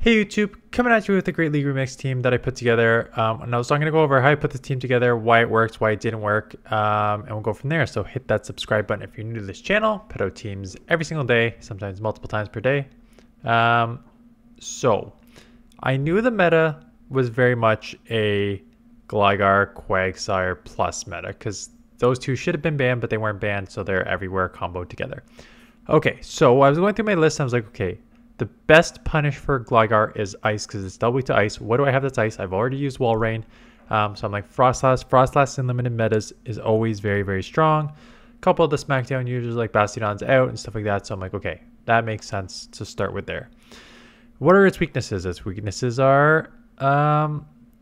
Hey YouTube, coming at you with a Great League Remix team that I put together. And I was going to go over how I put the team together, why it works, why it didn't work, and we'll go from there. So hit that subscribe button if you're new to this channel. Put out teams every single day, sometimes multiple times per day. So I knew the meta was very much a Gligar, Quagsire plus meta because those two should have been banned, but they weren't banned, so they're everywhere comboed together. Okay, so I was going through my list and I was like, okay, the best punish for Gligar is Ice because it's double weak to Ice. What do I have that's Ice? I've already used Wall Rain. So I'm like FROSLASS. FROSLASS in limited metas is always very, very strong. A couple of the SmackDown users like Bastiodon's out and stuff like that. So I'm like, okay, that makes sense to start with there. What are its weaknesses? Its weaknesses are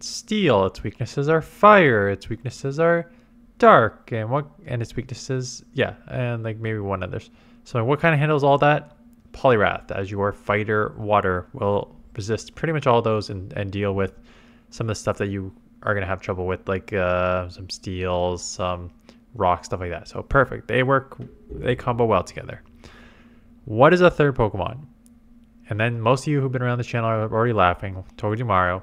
Steel. Its weaknesses are Fire. Its weaknesses are Dark. And its weaknesses, yeah, and like maybe one others. So what kind of handles all that? Poliwrath, as your fighter water, will resist pretty much all those and deal with some of the stuff that you are going to have trouble with, like some steels, some rock, stuff like that. So perfect. They combo well together. What is a third Pokemon? And then most of you who've been around the channel are already laughing. Tomorrow.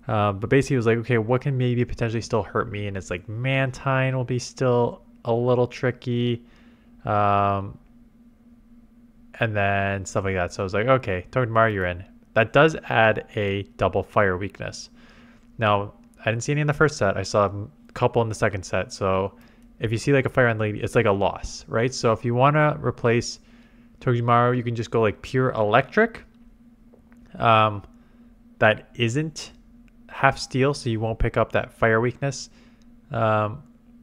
But basically it was like, okay, what can maybe potentially still hurt me? And it's like Mantine will be still a little tricky. And then stuff like that. So I was like, okay, tomorrow you're in. That does add a double fire weakness. Now, I didn't see any in the first set. I saw a couple in the second set. So if you see like a fire on lead, it's like a loss, right? So if you want to replace Togedemaru, you can just go like pure electric. That isn't half steel, so you won't pick up that fire weakness.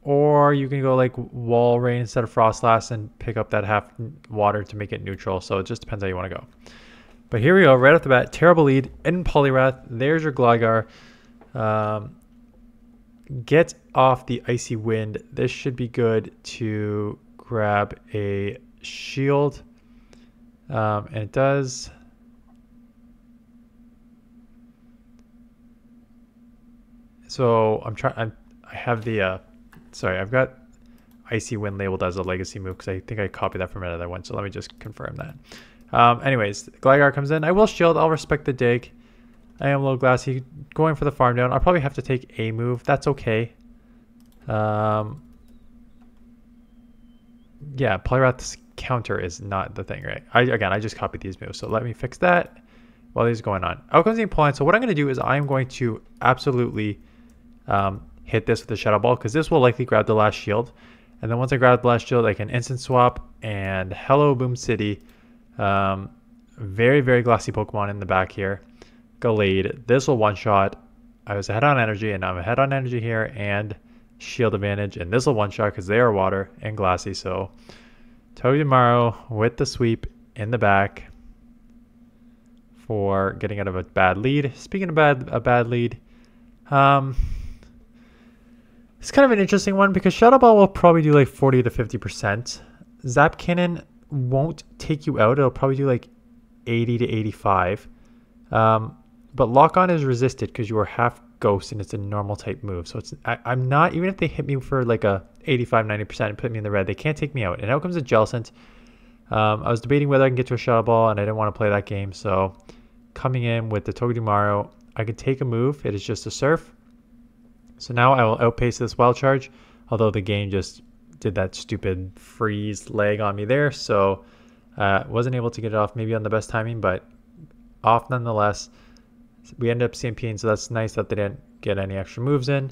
Or you can go like Wall Rain instead of FROSLASS and pick up that half water to make it neutral. So it just depends how you want to go. But here we go, right off the bat, terrible lead in Poliwrath. There's your Gligar. Get off the Icy Wind. This should be good to grab a shield. And it does. So I have the sorry, I've got Icy Wind labeled as a legacy move because I think I copied that from another one. So let me just confirm that. Anyways, Gligar comes in. I will shield. I'll respect the dig. I am a little glassy. Going for the farm down. I'll probably have to take a move. That's okay. Yeah, Poliwrath's counter is not the thing, right? I just copied these moves. So let me fix that while these are going on. Outcomes the opponent. So what I'm going to do is I'm going to absolutely hit this with a Shadow Ball because this will likely grab the last shield. And then once I grab the last shield, I can instant swap and hello Boom City. Very, very glassy Pokemon in the back here. Gallade. This will one-shot. I was ahead on energy and I'm ahead on energy here and shield advantage. And this will one-shot because they are water and glassy. So Togedemaru with the sweep in the back for getting out of a bad lead. Speaking of a bad lead, it's kind of an interesting one because Shadow Ball will probably do like 40 to 50%. Zap Cannon won't take you out. It'll probably do like 80 to 85. But Lock On is resisted because you are half ghost and it's a normal type move. So I'm not, even if they hit me for like a 85, 90% and put me in the red, they can't take me out. And out comes a Jellicent. I was debating whether I can get to a Shadow Ball and I didn't want to play that game. So coming in with the Togedemaru, I could take a move. It is just a Surf. So now I will outpace this Wild Charge, although the game just did that stupid freeze lag on me there. So wasn't able to get it off maybe on the best timing, but off nonetheless. We ended up CMPing, so that's nice that they didn't get any extra moves in.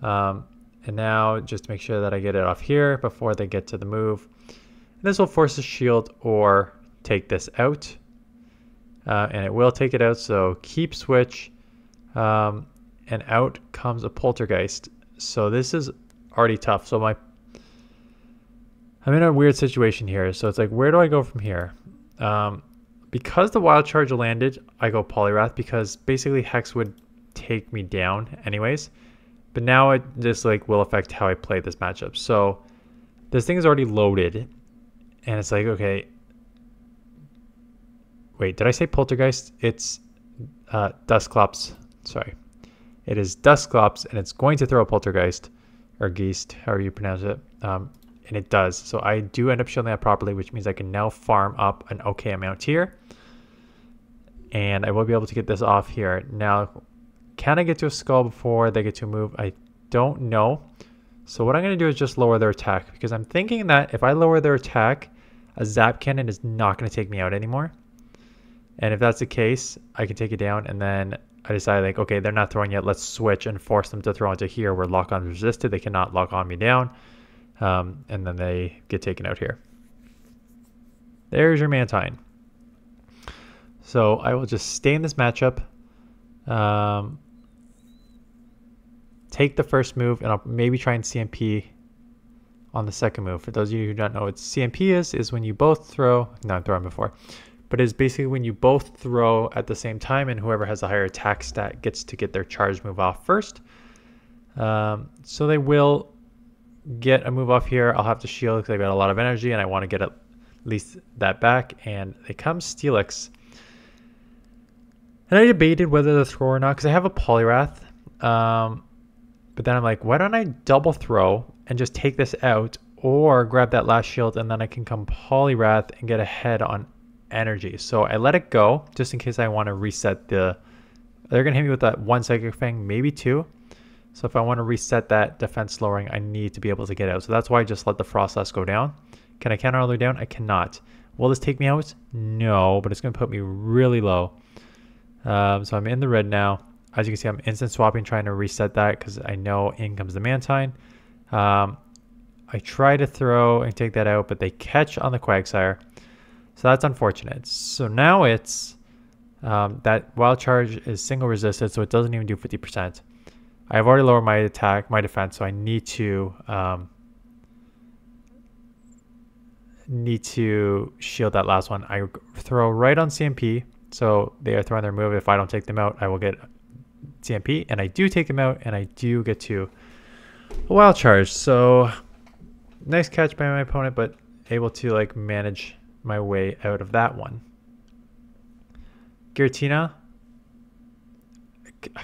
And now just to make sure that I get it off here before they get to the move. And this will force a shield or take this out. And it will take it out, so keep switch. And out comes a Poltergeist. So this is already tough. So I'm in a weird situation here. So it's like, where do I go from here? Because the Wild Charge landed, I go Poliwrath because basically Hex would take me down anyways. But now it just like will affect how I play this matchup. So this thing is already loaded. And it's like, okay. Wait, did I say Poltergeist? It's Dusclops. Sorry. It is Dusclops, and it's going to throw a Poltergeist, or Geist, however you pronounce it, and it does. So I do end up shielding that properly, which means I can now farm up an okay amount here. and I will be able to get this off here. Now, can I get to a skull before they get to a move? I don't know. So what I'm going to do is just lower their attack, because I'm thinking that if I lower their attack, a Zap Cannon is not going to take me out anymore. And if that's the case, I can take it down, and then I decide like, okay, they're not throwing yet. Let's switch and force them to throw into here where lock on is resisted. They cannot lock on me down. And then they get taken out here. There's your Mantine. So I will just stay in this matchup. Take the first move, and I'll maybe try and CMP on the second move. For those of you who don't know what CMP is when you both throw, no, I'm throwing before, but it's basically when you both throw at the same time, and whoever has a higher attack stat gets to get their charge move off first. So they will get a move off here. I'll have to shield because they've got a lot of energy, and I want to get at least that back. And they come Steelix. And I debated whether to throw or not because I have a Poliwrath. But then I'm like, why don't I double throw and just take this out, or grab that last shield and then I can come Poliwrath and get ahead on energy. So I let it go just in case I want to reset the... They're going to hit me with that one Psychic Fang, maybe two. So if I want to reset that defense lowering, I need to be able to get out. So that's why I just let the FROSLASS go down. Can I counter all the way down? I cannot. Will this take me out? No, but it's going to put me really low. So I'm in the red now. As you can see, I'm instant swapping, trying to reset that because I know in comes the Mantine. I try to throw and take that out, but they catch on the Quagsire. So that's unfortunate. So now it's that Wild Charge is single resisted, so it doesn't even do 50%. I've already lowered my attack, my defense, so I need to shield that last one. I throw right on CMP, so they are throwing their move. If I don't take them out, I will get CMP, and I do take them out, and I do get to a Wild Charge. So nice catch by my opponent, but able to like manage my way out of that one. Giratina,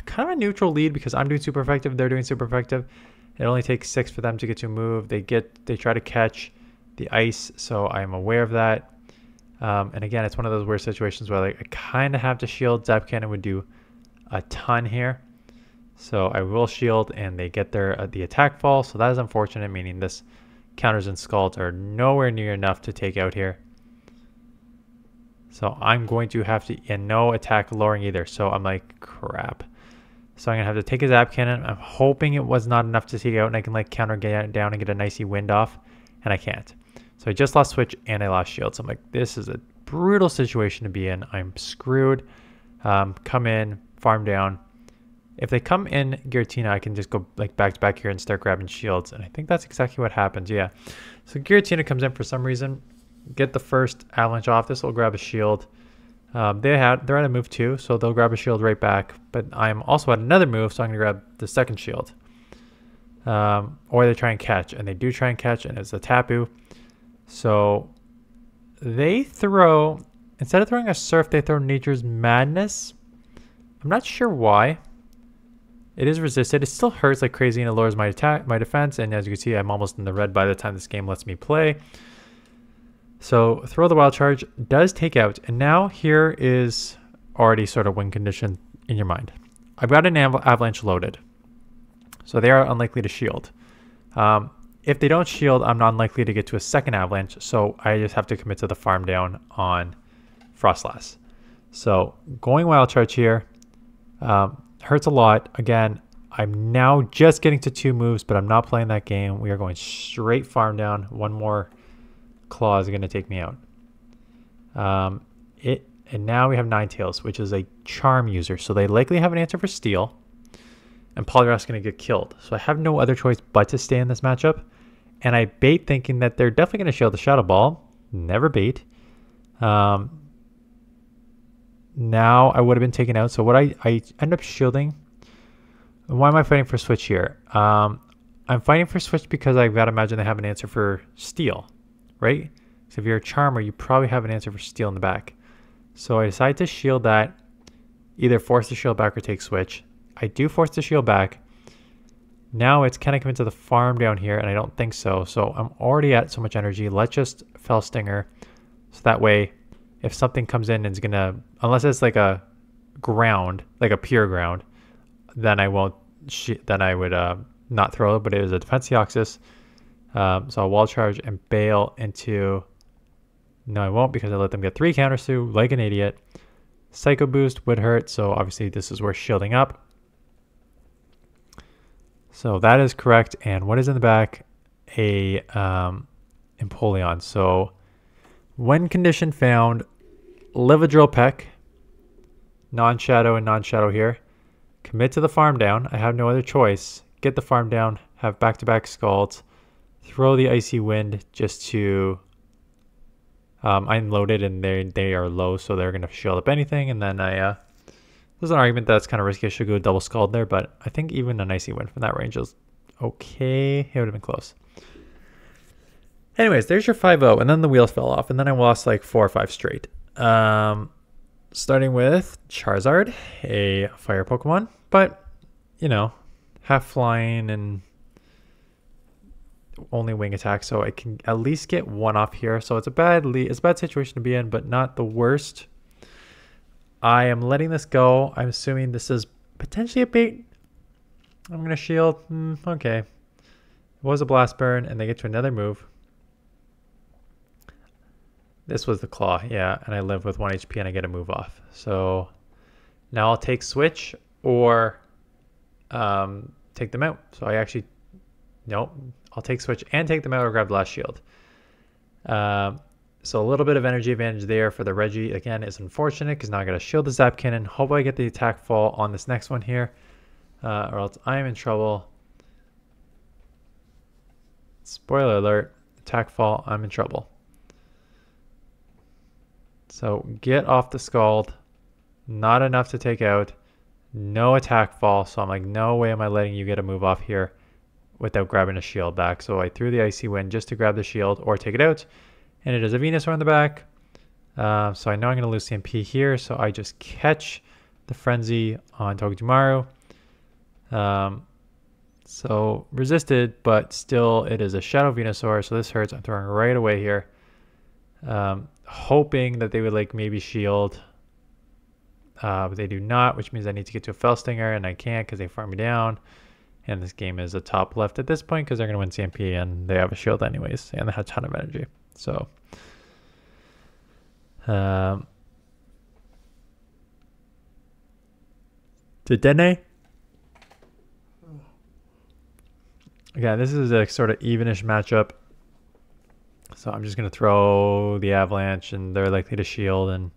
kind of a neutral lead because I'm doing super effective, they're doing super effective. It only takes 6 for them to get to move. They try to catch the ice, so I'm aware of that. And again, it's one of those weird situations where like I kind of have to shield. Zap Cannon would do a ton here, so I will shield, and they get their the attack fall. So that is unfortunate, meaning this counters and scalds are nowhere near enough to take out here. So I'm going to have to, and no attack lowering either. So I'm like, crap. So I'm gonna have to take a Zap Cannon. I'm hoping it was not enough to take out, and I can like counter get down and get a nicey wind off, and I can't. So I just lost switch and I lost shield. So I'm like, this is a brutal situation to be in. I'm screwed. Come in, farm down. If they come in Giratina, I can just go like back to back here and start grabbing shields. And I think that's exactly what happens. Yeah. So Giratina comes in for some reason. Get the first avalanche off. This will grab a shield. They're at a move too, so they'll grab a shield right back. But I'm also at another move, so I'm gonna grab the second shield. Or they try and catch, and they do try and catch, and it's a Tapu. So they throw, instead of throwing a Surf, they throw Nature's Madness. I'm not sure why. It is resisted. It still hurts like crazy, and it lowers my attack, my defense. And as you can see, I'm almost in the red by the time this game lets me play. So throw the Wild Charge, does take out. And now here is already sort of win condition in your mind. I've got an Avalanche loaded, so they are unlikely to shield. If they don't shield, I'm not unlikely to get to a second Avalanche, so I just have to commit to the farm down on FROSLASS. So going Wild Charge here hurts a lot. Again, I'm now just getting to 2 moves, but I'm not playing that game. We are going straight farm down. One more claw is going to take me out. And now we have Ninetales, which is a charm user, so they likely have an answer for Steel, and Poliwrath's going to get killed. So I have no other choice but to stay in this matchup, and I bait thinking that they're definitely going to shield the Shadow Ball. Never bait. Now I would have been taken out, so what I end up shielding. Why am I fighting for Switch here? I'm fighting for Switch because I've got to imagine they have an answer for Steel, right? So if you're a Charmer, you probably have an answer for Steel in the back. So I decide to shield that, either force the shield back or take Switch. I do force the shield back. Now it's, can I come into the farm down here? And I don't think so. So I'm already at so much energy. Let's just Fell Stinger. So that way, if something comes in and is gonna, unless it's like a ground, like a pure ground, then I won't. Then I would not throw it. But it was a defense Deoxys, so I'll wall charge and bail into. No, I won't because I let them get 3 counters through like an idiot. Psycho Boost would hurt, so obviously this is worth shielding up. So that is correct. And what is in the back? A Empoleon. So when condition found, live a Drill Peck, non-shadow and non-shadow here. Commit to the farm down. I have no other choice. Get the farm down, have back-to-back Scalds, throw the Icy Wind just to... I'm loaded and they are low, so they're going to shield up anything. And then there's an argument that's kind of risky. I should go double Scald there, but I think even an Icy Wind from that range is okay. It would have been close. Anyways, there's your 5-0, and then the wheels fell off, and then I lost like 4 or 5 straight. Starting with Charizard, a fire Pokemon, but, you know, half flying and only wing attack, so I can at least get 1 off here. So it's a bad situation to be in, but not the worst. I am letting this go. I'm assuming this is potentially a bait. I'm going to shield. Okay. It was a Blast Burn, and they get to another move. This was the Claw, yeah, and I live with 1 HP and I get a move off. So now I'll take Switch or take them out. So I actually, nope, I'll take Switch and take them out or grab the last shield. So a little bit of energy advantage there for the Reggie. Again, is unfortunate because now I got to shield the Zap Cannon. Hope I get the attack fall on this next one here, or else I am in trouble. Spoiler alert, attack fall, I'm in trouble. So get off the Scald. Not enough to take out. No attack fall. So I'm like, no way am I letting you get a move off here without grabbing a shield back. So I threw the Icy Wind just to grab the shield or take it out. And it is a Venusaur in the back. So I know I'm going to lose CMP here. So I just catch the Frenzy on Togedemaru. So resisted, but still it is a Shadow Venusaur. So this hurts. I'm throwing right away here. Hoping that they would like maybe shield. But they do not, which means I need to get to a Fell Stinger, and I can't because they farm me down. And this game is a top left at this point because they're going to win CMP and they have a shield anyways, and they have a ton of energy. So, Dedenne. Again, this is a sort of evenish matchup. So I'm just going to throw the Avalanche, and they're likely to shield. And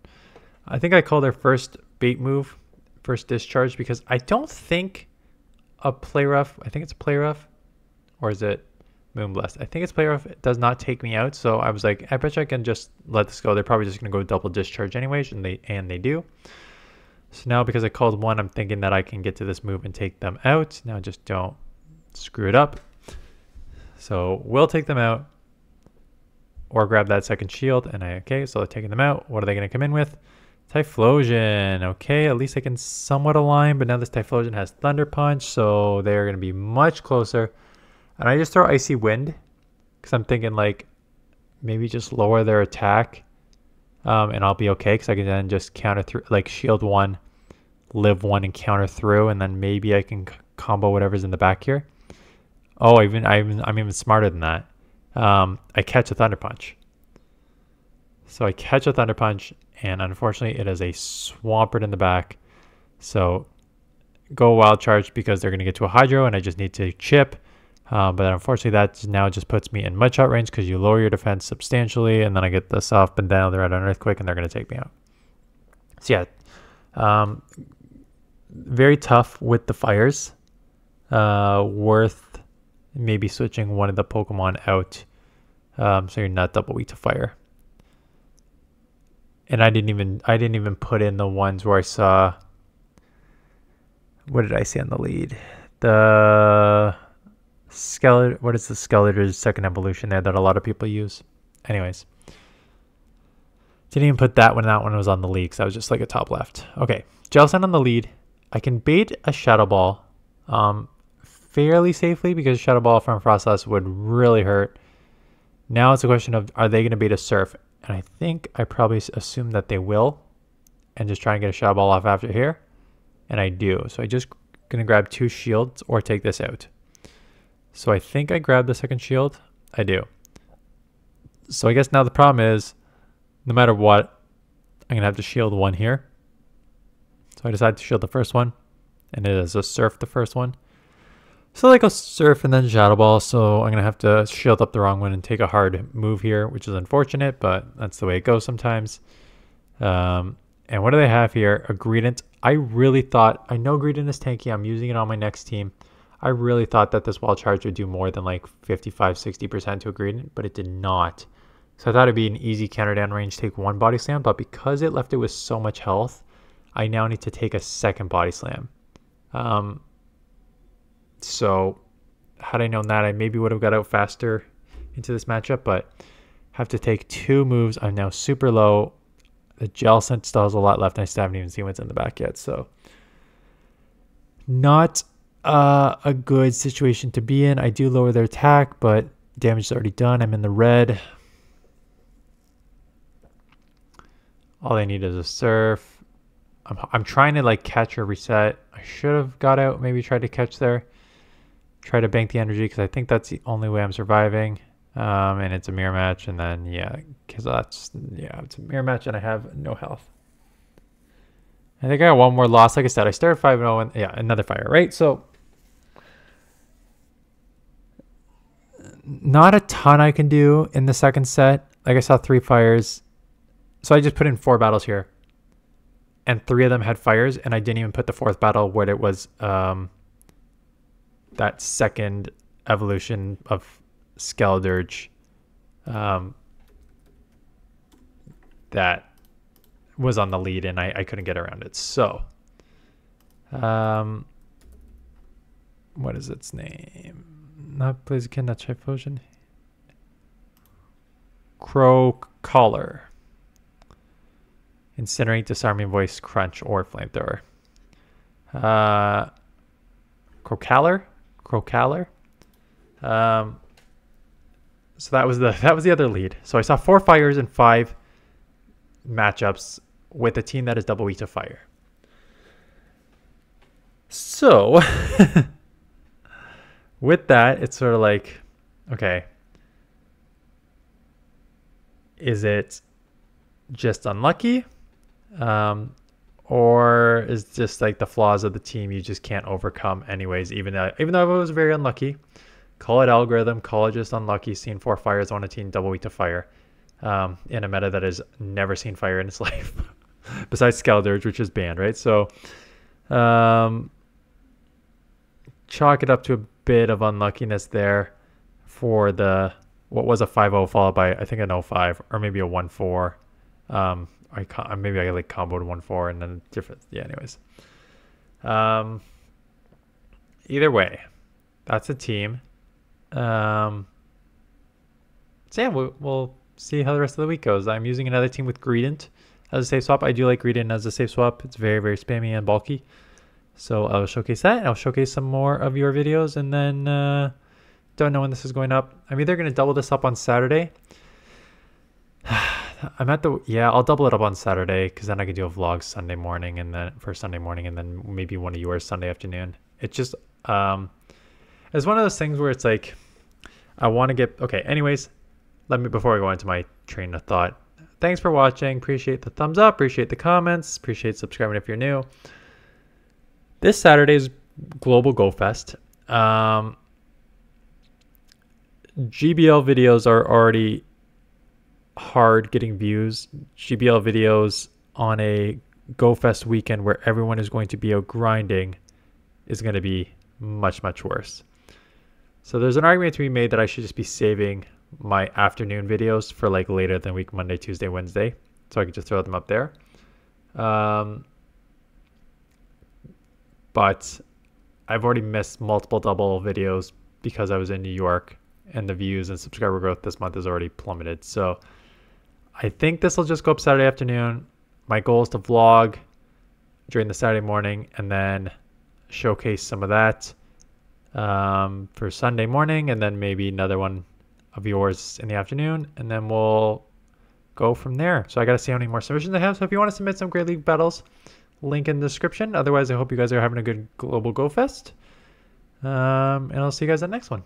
I think I call their first bait move, first discharge, because I don't think a Play Rough, I think it's a Play Rough, or is it Moonblast? I think it's Play Rough. It does not take me out. So I was like, I bet you I can just let this go. They're probably just going to go double discharge anyways, and they do. So now because I called 1, I'm thinking that I can get to this move and take them out. Now just don't screw it up. So we'll take them out. Or grab that second shield, and okay, so they're taking them out. What are they going to come in with? Typhlosion. Okay, at least I can somewhat align, but now this Typhlosion has Thunder Punch, so they're going to be much closer. And I just throw Icy Wind, because I'm thinking, like, maybe just lower their attack, and I'll be okay, because I can then just counter through, like, shield 1, live 1, and counter through, and then maybe I can combo whatever's in the back here. Oh, I'm even smarter than that. I catch a Thunder Punch. So I catch a Thunder Punch, and unfortunately it is a Swampert in the back. So go Wild Charge because they're going to get to a Hydro, and I just need to chip. But unfortunately that now just puts me in Mudshot range because you lower your defense substantially, and then I get the soft and down, they're at an Earthquake, and they're going to take me out. So yeah, very tough with the fires. Worth maybe switching one of the Pokemon out, so you're not double weak to fire. And I didn't even put in the ones where I saw, what did I see on the lead? The Skeletor, what is the Skeletor's second evolution there that a lot of people use? Anyways, didn't even put that when that one was on the lead because I was just like a top left. Okay, Jellicent on the lead. I can bait a Shadow Ball fairly safely because Shadow Ball from FROSLASS would really hurt. Now it's a question of, are they going to bait a Surf? And I think I probably assume that they will and just try and get a shadow ball off after here. And I do. So I just gonna grab 2 shields or take this out. So I think I grabbed the second shield. I do. So I guess now the problem is, no matter what, I'm gonna have to shield 1 here. So I decided to shield the first one, and it is a surf the first one. So like a surf and then shadow ball. So I'm gonna have to shield up the wrong one and take a hard move here, which is unfortunate, but that's the way it goes sometimes. And what do they have here? A Greedent. I really thought, I know Greedent is tanky. I'm using it on my next team. I really thought that this wall charge would do more than like 55-60% to a Greedent, but it did not. So I thought it'd be an easy counter down range, take 1 body slam, but because it left it with so much health, I now need to take a second body slam. So had I known that, I maybe would have got out faster into this matchup, but have to take 2 moves. I'm now super low. The gel scent still has a lot left, and I still haven't even seen what's in the back yet. So not a good situation to be in. I do lower their attack, but damage is already done. I'm in the red. All I need is a surf. I'm trying to like catch or reset. I should have got out, maybe tried to catch there. Try to bank the energy because I think that's the only way I'm surviving. And it's a mirror match, and then yeah, because that's it's a mirror match, and I have no health. I think I got 1 more loss. Like I said, I started 5-0, and yeah, another fire, right? So not a ton I can do in the second set. Like I saw 3 fires, so I just put in 4 battles here, and 3 of them had fires, and I didn't even put the 4th battle where it was that second evolution of Skeledirge that was on the lead, and I couldn't get around it. So what is its name? Not Blaziken, not Typhlosion. Crow Collar. Incinerate, Disarming Voice, Crunch, or Flamethrower. Crocaller? Crocaller? So that was the other lead. So I saw 4 fires and 5 matchups with a team that is double weak to fire. So with that, it's sort of like, okay, is it just unlucky? Or is just like the flaws of the team you just can't overcome anyways, even though it was very unlucky? Call it algorithm, call it just unlucky, seeing 4 fires on a team double weak to fire in a meta that has never seen fire in its life besides Skeledirge, which is banned, right? So chalk it up to a bit of unluckiness there for the what was a 5-0 followed by I think an 0-5 or maybe a 1-4. Maybe I like comboed 1-4 and then different. Yeah, anyways. Either way, that's a team. So yeah, we'll see how the rest of the week goes. I'm using another team with Greedent as a safe swap. I do like Greedent as a safe swap. It's very, very spammy and bulky. So I'll showcase that, and I'll showcase some more of your videos, and then don't know when this is going up. I'm either going to double this up on Saturday. I'll double it up on Saturday because then I can do a vlog Sunday morning, and then for Sunday morning, and then maybe one of yours Sunday afternoon. It just it's one of those things where it's like I want to get okay. Anyways, before I go into my train of thought, thanks for watching. Appreciate the thumbs up. Appreciate the comments. Appreciate subscribing if you're new. This Saturday is Global Go Fest. GBL videos are already hard getting views. GBL videos on a Go Fest weekend where everyone is going to be out grinding is going to be much, much worse. So there's an argument to be made that I should just be saving my afternoon videos for like later than week, Monday, Tuesday, Wednesday. So I could just throw them up there. But I've already missed multiple double videos because I was in New York, and the views and subscriber growth this month has already plummeted. So I think this will just go up Saturday afternoon. My goal is to vlog during the Saturday morning and then showcase some of that for Sunday morning, and then maybe another one of yours in the afternoon, and then we'll go from there. So I got to see how many more submissions I have. So if you want to submit some Great League battles, link in the description. Otherwise, I hope you guys are having a good Global Go Fest. And I'll see you guys at the next one.